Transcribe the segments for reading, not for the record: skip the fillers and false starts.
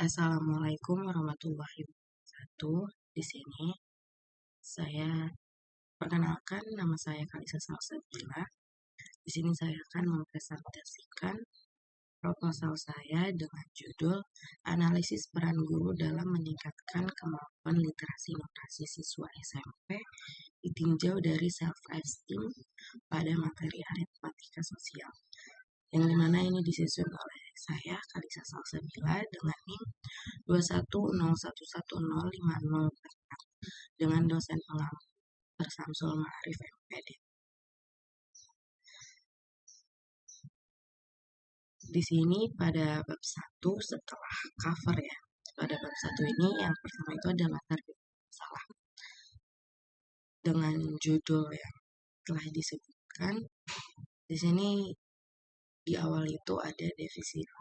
Assalamualaikum warahmatullahi wabarakatuh. Di sini saya perkenalkan, nama saya Kalisa Salsabila. Di sini saya akan mempresentasikan proposal saya dengan judul Analisis Peran Guru dalam Meningkatkan Kemampuan Literasi Numerasi Siswa SMP ditinjau dari self-esteem pada materi aritmatika sosial. Yang dimana ini disusun oleh saya, Kalisa Salsabila, dengan NIM 21011050 dengan dosen pengampu Samsul Ma'arif MPD. Di sini pada bab 1 setelah cover ya. Pada bab 1 ini yang pertama itu adalah latar masalah. Dengan judul yang telah disebutkan, di sini di awal itu ada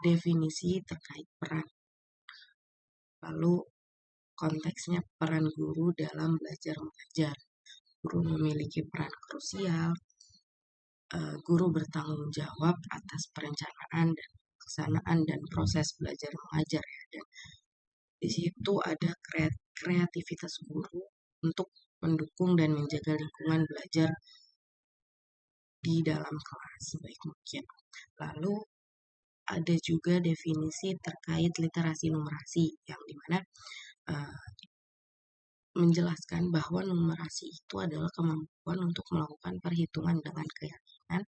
definisi terkait peran. Lalu konteksnya peran guru dalam belajar mengajar. Guru memiliki peran krusial. Guru bertanggung jawab atas perencanaan dan pelaksanaan dan proses belajar mengajar. Dan di situ ada kreativitas guru untuk mendukung dan menjaga lingkungan belajar di dalam kelas sebaik mungkin. Lalu ada juga definisi terkait literasi numerasi yang dimana menjelaskan bahwa numerasi itu adalah kemampuan untuk melakukan perhitungan dengan keyakinan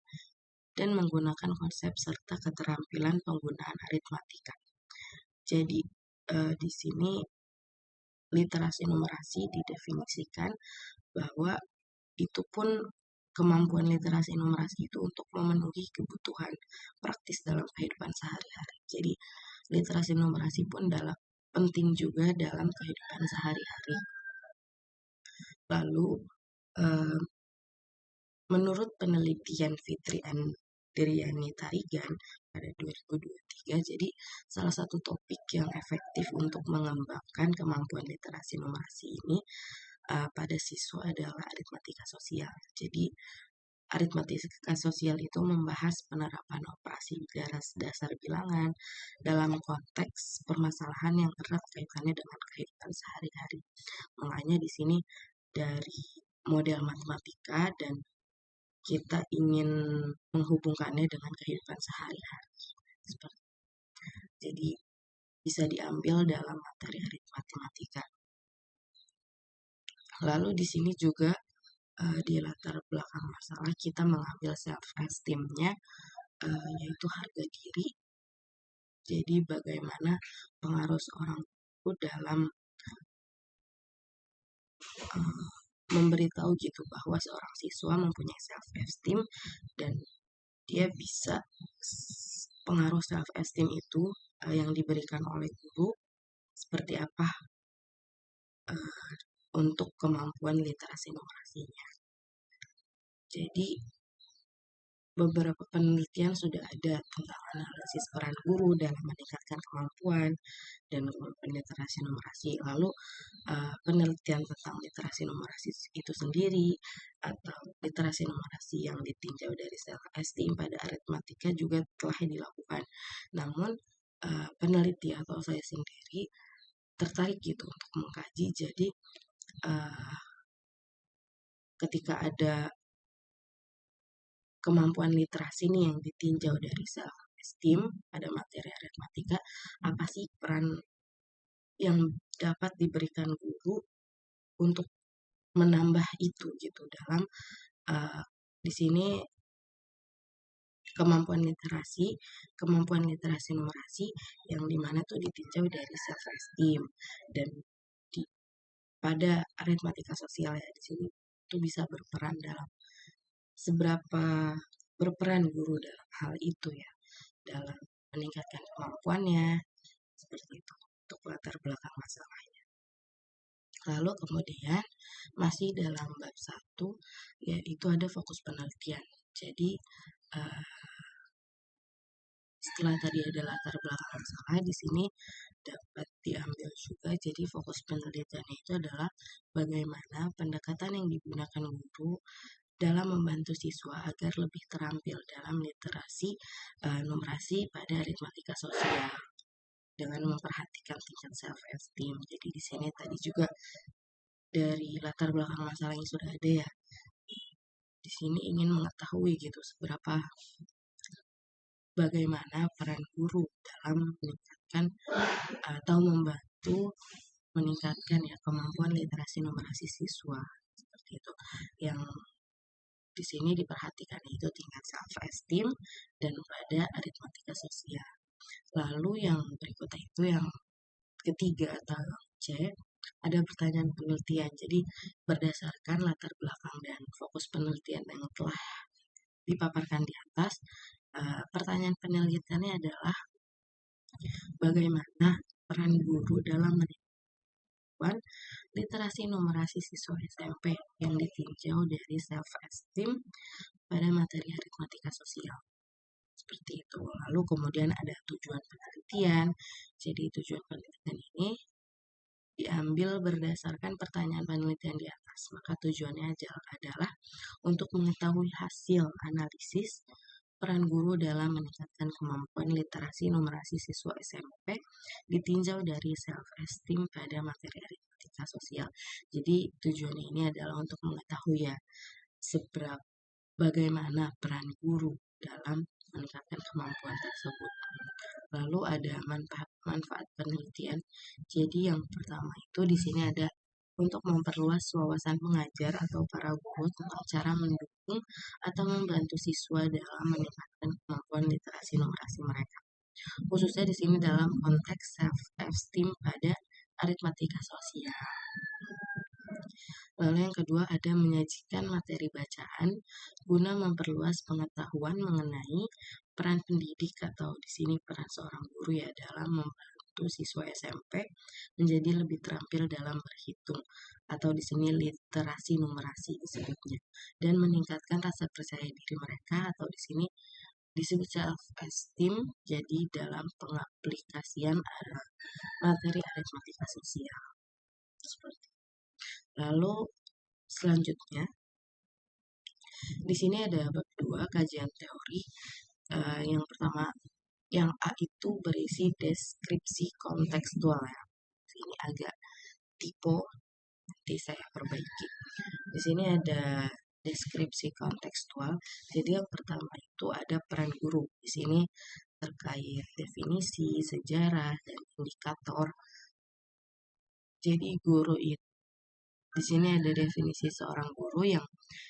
dan menggunakan konsep serta keterampilan penggunaan aritmatika. Jadi di sini literasi numerasi didefinisikan bahwa itu pun kemampuan literasi numerasi itu untuk memenuhi kebutuhan praktis dalam kehidupan sehari-hari. Jadi literasi numerasi pun penting juga dalam kehidupan sehari-hari. Lalu menurut penelitian Fitri Andriani Tarigan pada 2023, jadi salah satu topik yang efektif untuk mengembangkan kemampuan literasi numerasi ini pada siswa adalah aritmatika sosial. Jadi aritmatika sosial itu membahas penerapan operasi garis dasar bilangan dalam konteks permasalahan yang erat kaitannya dengan kehidupan sehari-hari. Makanya di sini dari model matematika dan kita ingin menghubungkannya dengan kehidupan sehari-hari. Jadi bisa diambil dalam materi aritmatika. Lalu di sini juga di latar belakang masalah kita mengambil self-esteem-nya, yaitu harga diri. Jadi bagaimana pengaruh seorang guru dalam memberitahu gitu bahwa seorang siswa mempunyai self-esteem dan dia bisa pengaruh self-esteem itu yang diberikan oleh guru seperti apa untuk kemampuan literasi numerasinya. Jadi beberapa penelitian sudah ada tentang analisis peran guru dalam meningkatkan kemampuan dan kemampuan literasi numerasi. Lalu penelitian tentang literasi numerasi itu sendiri atau literasi numerasi yang ditinjau dari self-esteem pada aritmatika juga telah dilakukan. Namun peneliti atau saya sendiri tertarik gitu untuk mengkaji. Jadi ketika ada kemampuan literasi nih yang ditinjau dari self-esteem pada materi aritmatika, apa sih peran yang dapat diberikan guru untuk menambah itu gitu dalam di sini kemampuan literasi numerasi yang dimana tuh ditinjau dari self-esteem dan pada aritmatika sosial ya di sini itu bisa berperan dalam seberapa berperan guru dalam hal itu ya, dalam meningkatkan kemampuannya, seperti itu untuk latar belakang masalahnya. Lalu kemudian masih dalam bab 1 yaitu ada fokus penelitian. Jadi setelah tadi ada latar belakang masalah, di sini dapat diambil juga. Jadi fokus penelitiannya itu adalah bagaimana pendekatan yang digunakan guru dalam membantu siswa agar lebih terampil dalam literasi numerasi pada aritmatika sosial. dengan memperhatikan tingkat self esteem. Jadi di sini tadi juga dari latar belakang masalah yang sudah ada ya. Di sini ingin mengetahui gitu seberapa bagaimana peran guru dalam meningkatkan atau membantu meningkatkan ya kemampuan literasi numerasi siswa seperti itu. Yang di sini diperhatikan itu tingkat self esteem dan pada aritmatika sosial. Lalu yang berikutnya itu yang ketiga atau C, ada pertanyaan penelitian. Jadi berdasarkan latar belakang dan fokus penelitian yang telah dipaparkan di atas, pertanyaan penelitiannya adalah bagaimana peran guru dalam meningkatkan literasi numerasi siswa SMP yang ditinjau dari self esteem pada materi aritmatika sosial. Seperti itu. Lalu kemudian ada tujuan penelitian. Jadi tujuan penelitian ini diambil berdasarkan pertanyaan penelitian di atas. Maka tujuannya adalah untuk mengetahui hasil analisis peran guru dalam meningkatkan kemampuan literasi numerasi siswa SMP ditinjau dari self esteem pada materi aritmatika sosial. Jadi tujuannya ini adalah untuk mengetahui ya seberapa bagaimana peran guru dalam meningkatkan kemampuan tersebut. Lalu ada manfaat penelitian. Jadi yang pertama itu di sini ada untuk memperluas wawasan pengajar atau para guru tentang cara mendukung atau membantu siswa dalam meningkatkan kemampuan literasi numerasi mereka. Khususnya di sini dalam konteks self esteem pada aritmatika sosial. Lalu yang kedua ada menyajikan materi bacaan guna memperluas pengetahuan mengenai peran pendidik atau di sini peran seorang guru ya dalam membantu siswa SMP menjadi lebih terampil dalam berhitung atau di sini literasi numerasi disebutnya dan meningkatkan rasa percaya diri mereka atau di sini disebut self esteem jadi dalam pengaplikasian materi aritmatika sosial. Seperti lalu selanjutnya di sini ada bab 2 kajian teori. Yang pertama yang A itu berisi deskripsi kontekstual ya. Ini agak typo, nanti saya perbaiki. Di sini ada deskripsi kontekstual. Jadi yang pertama itu ada peran guru. Di sini terkait definisi, sejarah, dan indikator. Jadi guru itu di sini ada definisi seorang guru yang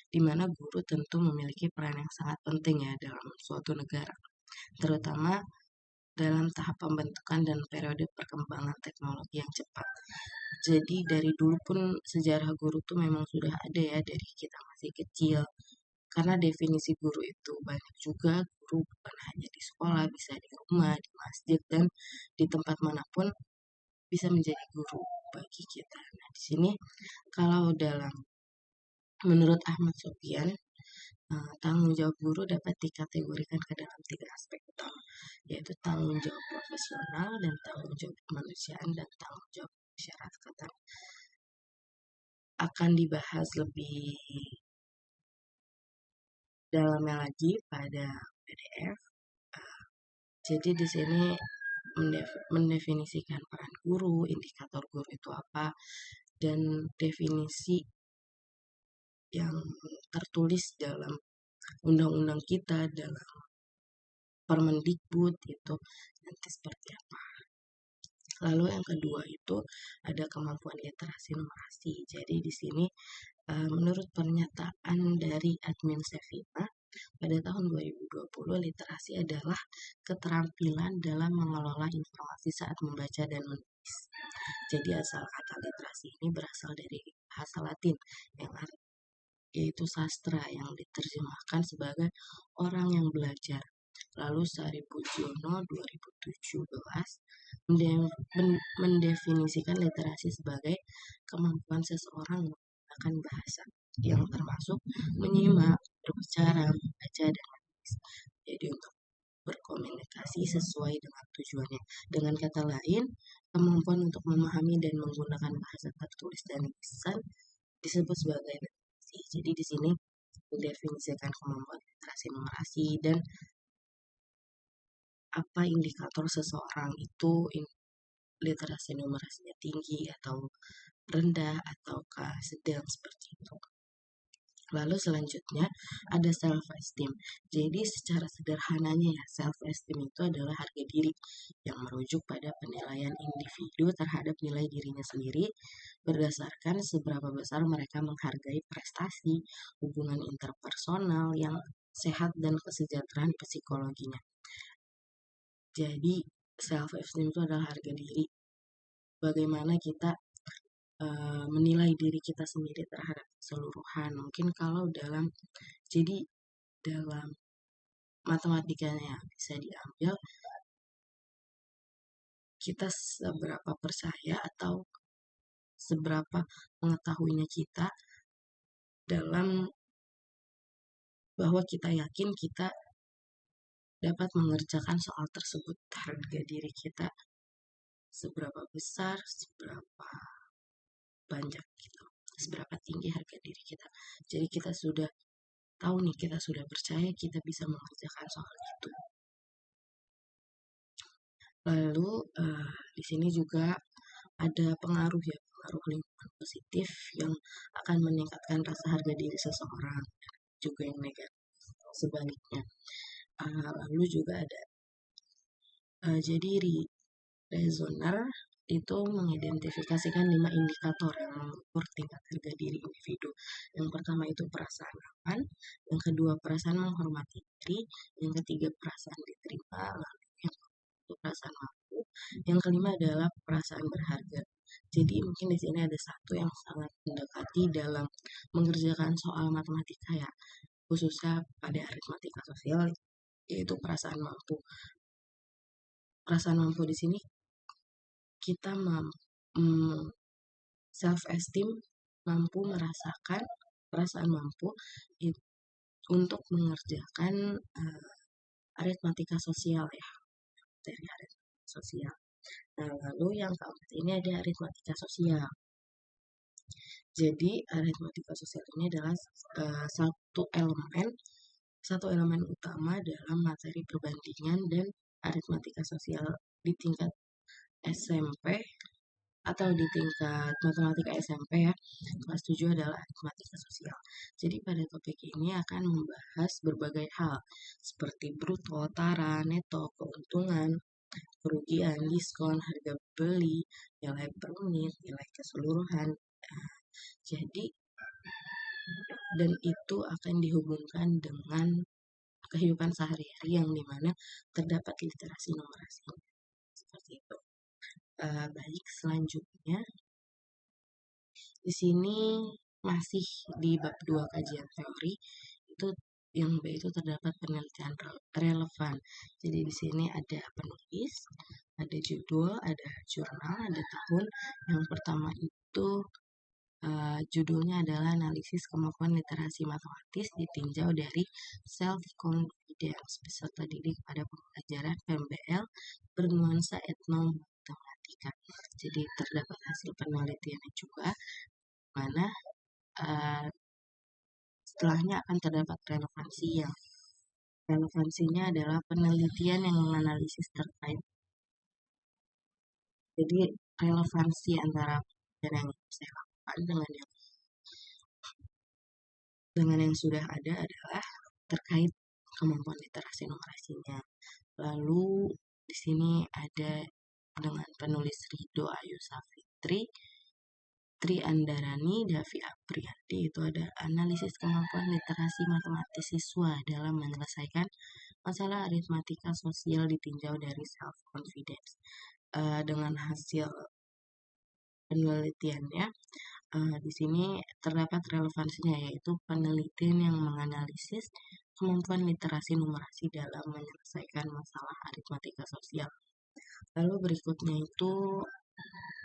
dimana guru tentu memiliki peran yang sangat penting ya dalam suatu negara, terutama dalam tahap pembentukan dan periode perkembangan teknologi yang cepat. Jadi dari dulu pun sejarah guru tuh memang sudah ada ya dari kita masih kecil. Karena definisi guru itu banyak juga, guru bukan hanya di sekolah, bisa di rumah, di masjid, dan di tempat manapun bisa menjadi guru bagi kita. Nah, di sini kalau menurut Ahmad Sofyan, tanggung jawab guru dapat dikategorikan ke dalam 3 aspek utama, yaitu tanggung jawab profesional dan tanggung jawab kemanusiaan dan tanggung jawab masyarakatan. Akan dibahas lebih dalamnya lagi pada PDF. Jadi di sini mendefinisikan peran guru, indikator guru itu apa, dan definisi yang tertulis dalam undang-undang kita, dalam Permendikbud itu nanti seperti apa. Lalu yang kedua itu ada kemampuan literasi numerasi. Jadi di sini menurut pernyataan dari Admin Sevina pada tahun 2020 literasi adalah keterampilan dalam mengelola informasi saat membaca dan menulis. Jadi asal kata literasi ini berasal dari bahasa Latin yang yaitu sastra yang diterjemahkan sebagai orang yang belajar. Lalu Saripudjono 2017 mendefinisikan literasi sebagai kemampuan seseorang menggunakan bahasa yang termasuk menyimak, berbicara, membaca, dan menulis. Jadi untuk berkomunikasi sesuai dengan tujuannya. Dengan kata lain, kemampuan untuk memahami dan menggunakan bahasa tertulis dan lisan disebut sebagai literasi. Jadi di sini mendefinisikan kemampuan literasi numerasi dan apa indikator seseorang itu literasi numerasinya tinggi atau rendah ataukah sedang seperti itu. Lalu selanjutnya ada self esteem. Jadi secara sederhananya ya, self esteem itu adalah harga diri yang merujuk pada penilaian individu terhadap nilai dirinya sendiri berdasarkan seberapa besar mereka menghargai prestasi, hubungan interpersonal yang sehat dan kesejahteraan psikologinya. Jadi self esteem itu adalah harga diri. Bagaimana kita menilai diri kita sendiri terhadap keseluruhan. Mungkin kalau dalam matematikanya bisa diambil, kita seberapa percaya atau seberapa mengetahuinya kita dalam bahwa kita yakin kita dapat mengerjakan soal tersebut. Harga diri kita seberapa besar, seberapa banyak gitu, seberapa tinggi harga diri kita. Jadi kita sudah tahu nih, kita sudah percaya kita bisa mengerjakan soal itu. Lalu di sini juga ada pengaruh lingkungan positif yang akan meningkatkan rasa harga diri seseorang, juga yang negatif sebaliknya. Lalu juga ada jadi Reasoner itu mengidentifikasikan 5 indikator yang mengukur tingkat harga diri individu. Yang pertama itu perasaan aman, yang kedua perasaan menghormati diri, yang ketiga perasaan diterima, lalu yang keempat perasaan mampu, yang kelima adalah perasaan berharga. Jadi mungkin di sini ada satu yang sangat mendekati dalam mengerjakan soal matematika ya, khususnya pada aritmatika sosial, yaitu perasaan mampu. Perasaan mampu di sini kita self esteem, mampu merasakan perasaan mampu untuk mengerjakan aritmatika sosial ya, dari aritmatika sosial. Nah, lalu yang keempat ini ada aritmatika sosial. Jadi aritmatika sosial ini adalah satu elemen utama dalam materi perbandingan dan aritmatika sosial di tingkat SMP atau di tingkat matematika SMP ya, kelas 7 adalah aritmatika sosial. Jadi pada topik ini akan membahas berbagai hal seperti bruto, tara, neto, keuntungan, kerugian, diskon, harga beli, nilai per unit, nilai keseluruhan. Jadi dan itu akan dihubungkan dengan kehidupan sehari-hari yang dimana terdapat literasi numerasi seperti itu. Baik, selanjutnya di sini masih di bab 2 kajian teori, itu yang B itu terdapat penelitian relevan. Jadi di sini ada penulis, ada judul, ada jurnal, ada tahun. Yang pertama itu judulnya adalah analisis kemampuan literasi matematis ditinjau dari self-confidence peserta didik pada pembelajaran PMBL bernuansa etnomatematika. Jadi terdapat hasil penelitiannya juga, mana setelahnya akan terdapat relevansinya adalah penelitian yang menganalisis terkait. Jadi relevansi antara yang saya lakukan dengan yang sudah ada adalah terkait kemampuan literasi numerasinya. Lalu di sini ada dengan penulis Rido Ayu Safitri, Tri Andarani, Davi Aprianti, itu ada analisis kemampuan literasi matematis siswa dalam menyelesaikan masalah aritmatika sosial ditinjau dari self-confidence. Dengan hasil penelitiannya, di sini terdapat relevansinya, yaitu penelitian yang menganalisis kemampuan literasi numerasi dalam menyelesaikan masalah aritmatika sosial. Lalu berikutnya itu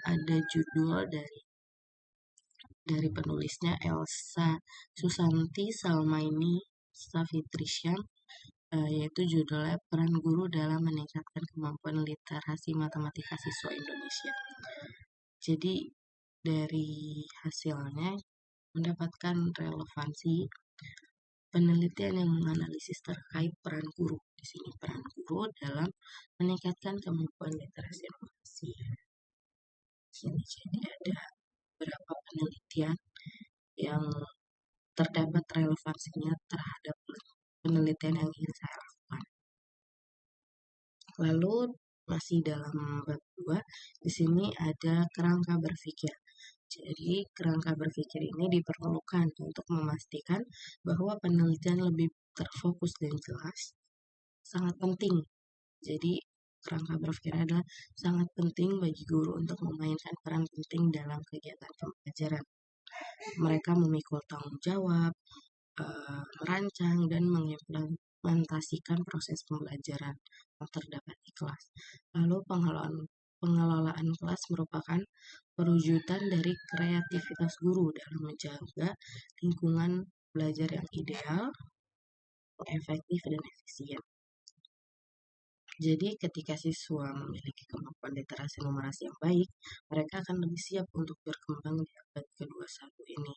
ada judul dari penulisnya Elsa Susanti Salmaini Savitrisyan, yaitu judulnya Peran Guru dalam Meningkatkan Kemampuan Literasi Matematika Siswa Indonesia. Jadi dari hasilnya mendapatkan relevansi penelitian yang menganalisis terkait peran guru. Di sini peran guru dalam meningkatkan kemampuan literasi numerasi. sini. Jadi ada beberapa penelitian yang terdapat relevansinya terhadap penelitian yang ingin saya lakukan. Lalu masih dalam bab 2, di sini ada kerangka berpikir. Jadi kerangka berpikir ini diperlukan untuk memastikan bahwa penelitian lebih terfokus dan jelas, sangat penting. Jadi kerangka berpikir adalah sangat penting bagi guru untuk memainkan peran penting dalam kegiatan pembelajaran. Mereka memikul tanggung jawab, merancang dan mengimplementasikan proses pembelajaran yang terdapat di kelas. Lalu pengelolaan kelas merupakan perwujudan dari kreativitas guru dalam menjaga lingkungan belajar yang ideal, efektif, dan efisien. Jadi ketika siswa memiliki kemampuan literasi numerasi yang baik, mereka akan lebih siap untuk berkembang di abad ke-21 ini.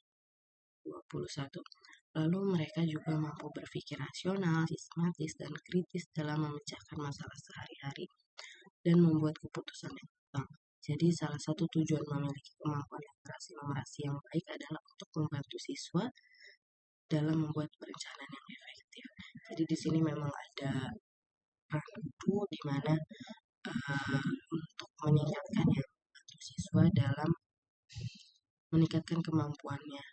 21. Lalu mereka juga mampu berpikir rasional, sistematis, dan kritis dalam memecahkan masalah sehari-hari dan membuat keputusan yang matang. Jadi salah satu tujuan memiliki kemampuan literasi numerasi yang baik adalah untuk membantu siswa dalam membuat perencanaan yang efektif. Jadi di sini memang ada rantu di mana untuk meningkatkan siswa dalam meningkatkan kemampuannya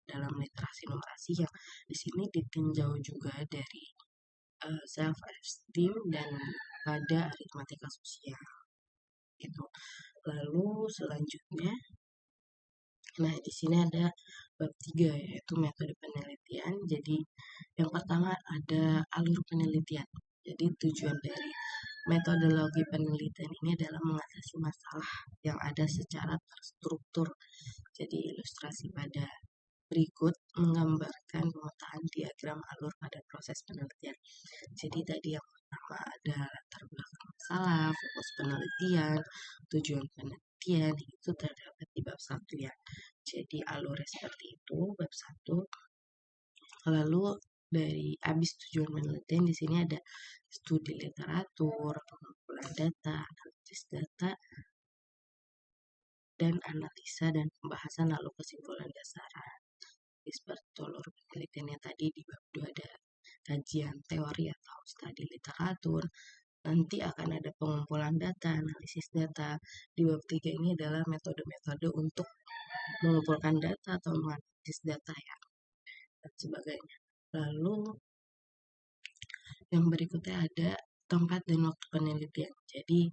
dalam literasi numerasi yang di sini ditinjau juga dari self esteem dan pada aritmatika sosial gitu. Lalu selanjutnya, nah di sini ada bab 3 yaitu metode penelitian. Jadi yang pertama ada alur penelitian. Jadi tujuan dari metodologi penelitian ini adalah mengatasi masalah yang ada secara terstruktur. Jadi ilustrasi pada berikut menggambarkan pemetaan diagram alur pada proses penelitian. Jadi tadi yang pertama ada latar belakang masalah, fokus penelitian, tujuan penelitian, itu terdapat di bab 1 ya. Jadi alurnya seperti itu, bab 1. Lalu dari habis tujuan penelitian di sini ada studi literatur, pengumpulan data, analisis data, dan analisa dan pembahasan lalu kesimpulan dasar. Seperti alur penelitiannya tadi di bab 2 ada kajian teori atau studi literatur. Nanti akan ada pengumpulan data, analisis data. Di bab 3 ini adalah metode-metode untuk mengumpulkan data atau menganalisis data ya, dan sebagainya. Lalu yang berikutnya ada tempat dan waktu penelitian. Jadi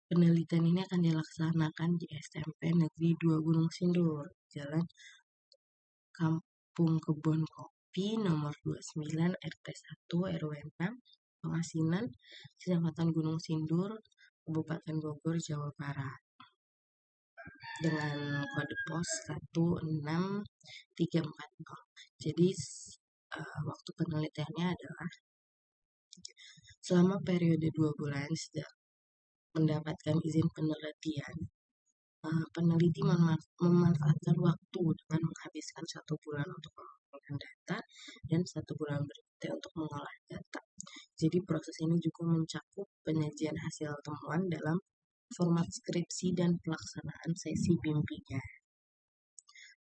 penelitian ini akan dilaksanakan di SMP Negeri 2 Gunung Sindur, Jalan Kampung Kebon Kopi nomor 29 RT 1 RW 6 Pengasinan, Kecamatan Gunung Sindur, Kabupaten Bogor, Jawa Barat, dengan kode pos 16340. Jadi waktu penelitiannya adalah selama periode 2 bulan sejak mendapatkan izin penelitian, peneliti memanfaatkan waktu dengan menghabiskan 1 bulan untuk mengumpulkan data dan 1 bulan berikutnya untuk mengolah data. Jadi proses ini juga mencakup penyajian hasil temuan dalam format skripsi dan pelaksanaan sesi bimbingan.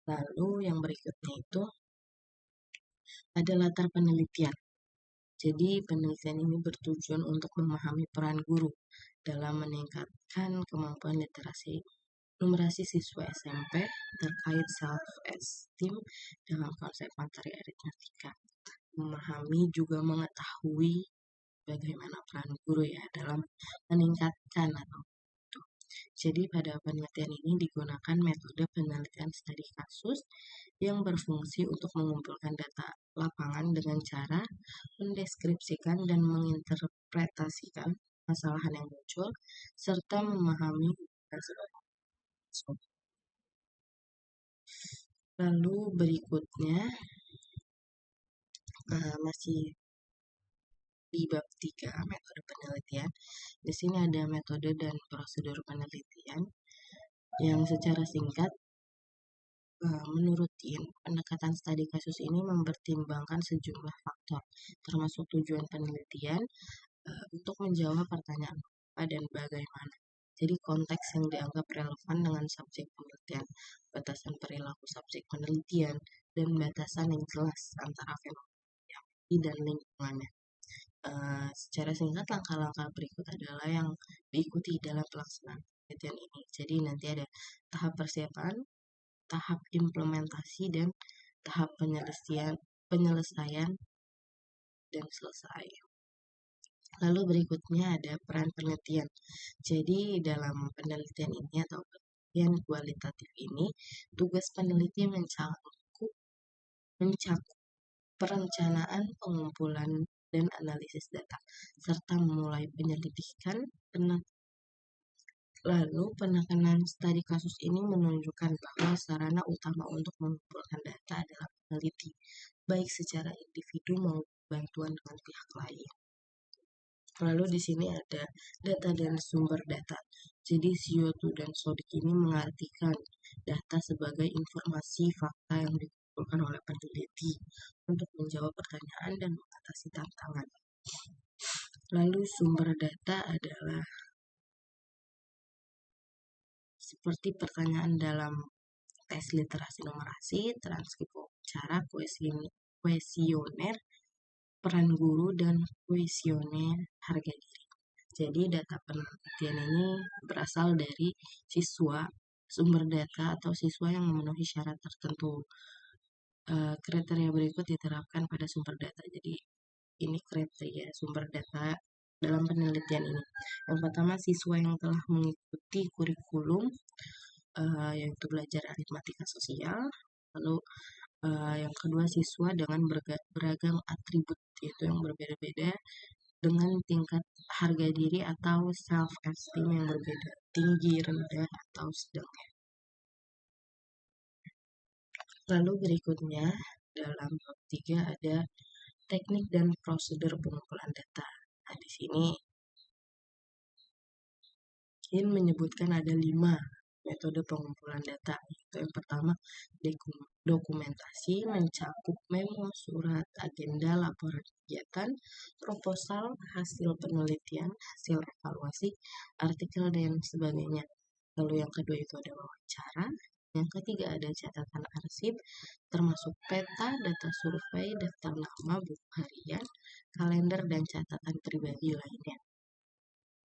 Lalu yang berikutnya itu ada latar penelitian. Jadi penelitian ini bertujuan untuk memahami peran guru dalam meningkatkan kemampuan literasi numerasi siswa SMP terkait self-esteem dengan konsep materi aritmatika. Memahami juga mengetahui bagaimana peran guru ya dalam meningkatkan atau itu. Jadi pada penelitian ini digunakan metode penelitian studi kasus yang berfungsi untuk mengumpulkan data lapangan dengan cara mendeskripsikan dan menginterpretasikan masalah yang muncul serta memahami lalu berikutnya masih di bab 3 metode penelitian. Di sini ada metode dan prosedur penelitian yang secara singkat menurut Tin, pendekatan studi kasus ini mempertimbangkan sejumlah faktor, termasuk tujuan penelitian untuk menjawab pertanyaan apa dan bagaimana. Jadi konteks yang dianggap relevan dengan subjek penelitian, batasan perilaku subjek penelitian, dan batasan yang jelas antara fenomena dan lingkungannya. Secara singkat, langkah-langkah berikut adalah yang diikuti dalam pelaksanaan penelitian ini. Jadi nanti ada tahap persiapan, tahap implementasi, dan tahap penyelesaian dan selesai. Lalu berikutnya ada peran penelitian. Jadi dalam penelitian ini atau penelitian kualitatif ini, tugas peneliti mencakup perencanaan, pengumpulan, dan analisis data, serta memulai penyelidikan. Lalu penekanan studi kasus ini menunjukkan bahwa sarana utama untuk mengumpulkan data adalah peneliti, baik secara individu maupun bantuan dengan pihak lain. Lalu di sini ada data dan sumber data. Jadi CO2 dan sodik ini mengartikan data sebagai informasi fakta yang dikumpulkan oleh peneliti untuk menjawab pertanyaan dan mengatasi tantangan. Lalu sumber data adalah seperti pertanyaan dalam tes literasi numerasi, transkrip wawancara, kuesioner, peran guru, dan kuesioner harga diri. Jadi data penelitian ini berasal dari siswa, sumber data atau siswa yang memenuhi syarat tertentu. Kriteria berikut diterapkan pada sumber data. Jadi ini kriteria sumber data dalam penelitian ini. Yang pertama, siswa yang telah mengikuti kurikulum yaitu belajar aritmatika sosial. Lalu yang kedua, siswa dengan beragam atribut yaitu yang berbeda-beda dengan tingkat harga diri atau self-esteem yang berbeda, tinggi, rendah, atau sedang. Lalu berikutnya dalam bab 3 ada teknik dan prosedur pengumpulan data. Nah, di sini ini menyebutkan ada 5 metode pengumpulan data. Yaitu yang pertama, dokumentasi mencakup memo, surat, agenda, laporan kegiatan, proposal, hasil penelitian, hasil evaluasi, artikel, dan sebagainya. Lalu yang kedua itu ada wawancara. Yang ketiga ada catatan arsip, termasuk peta, data survei, daftar nama, buku harian, kalender, dan catatan pribadi lainnya.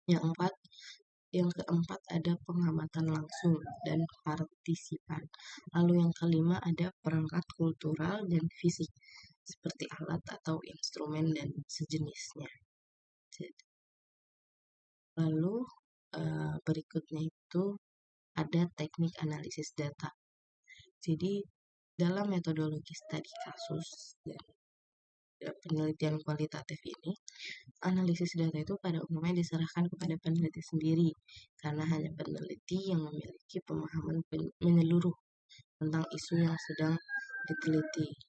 Yang keempat ada pengamatan langsung dan partisipan. Lalu yang kelima ada perangkat kultural dan fisik seperti alat atau instrumen dan sejenisnya. Lalu berikutnya itu ada teknik analisis data. Jadi dalam metodologi studi kasus dan penelitian kualitatif ini, analisis data itu pada umumnya diserahkan kepada peneliti sendiri, karena hanya peneliti yang memiliki pemahaman menyeluruh tentang isu yang sedang diteliti.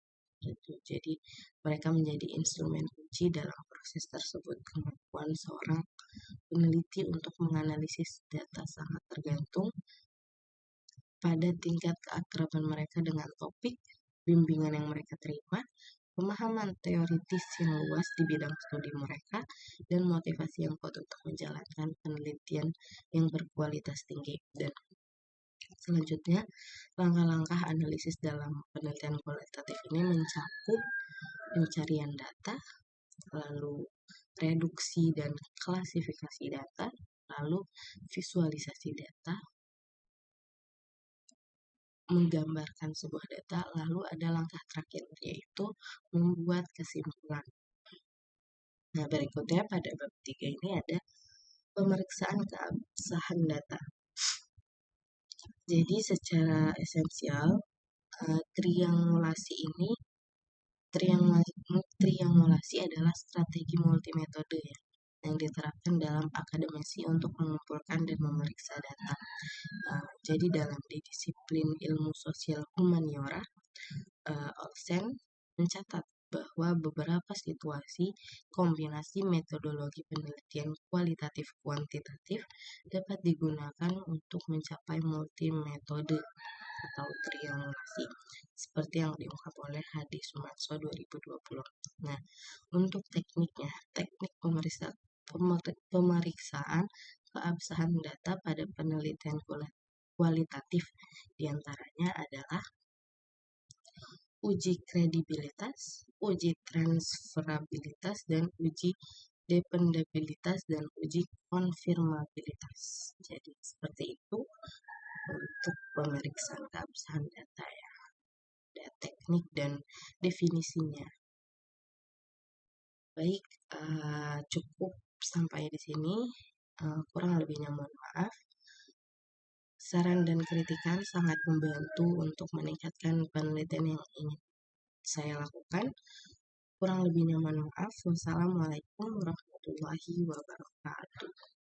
Jadi mereka menjadi instrumen kunci dalam proses tersebut. Kemampuan seorang peneliti untuk menganalisis data sangat tergantung pada tingkat keakraban mereka dengan topik, bimbingan yang mereka terima, pemahaman teoritis yang luas di bidang studi mereka, dan motivasi yang kuat untuk menjalankan penelitian yang berkualitas tinggi. Dan selanjutnya, langkah-langkah analisis dalam penelitian kualitatif ini mencakup pencarian data, lalu reduksi dan klasifikasi data, lalu visualisasi data, menggambarkan sebuah data, lalu ada langkah terakhir yaitu membuat kesimpulan. Nah, berikutnya pada bab 3 ini ada pemeriksaan keabsahan data. Jadi secara esensial triangulasi adalah strategi multimetode yang diterapkan dalam akademisi untuk mengumpulkan dan memeriksa data. Jadi dalam disiplin ilmu sosial humaniora, Olsen mencatat bahwa beberapa situasi kombinasi metodologi penelitian kualitatif kuantitatif dapat digunakan untuk mencapai multimetode atau triangulasi seperti yang diungkap oleh Hadi Sumarso 2020. Nah, untuk tekniknya, teknik pemeriksaan keabsahan data pada penelitian kualitatif. Di antaranya adalah uji kredibilitas, uji transferabilitas, dan uji dependabilitas, dan uji konfirmabilitas. Jadi seperti itu untuk pemeriksaan keabsahan data ya. Ada teknik dan definisinya. Baik, cukup sampai di sini. Kurang lebihnya mohon maaf. Saran dan kritikan sangat membantu untuk meningkatkan penelitian yang ingin saya lakukan. Kurang lebihnya mohon maaf. Wassalamualaikum warahmatullahi wabarakatuh.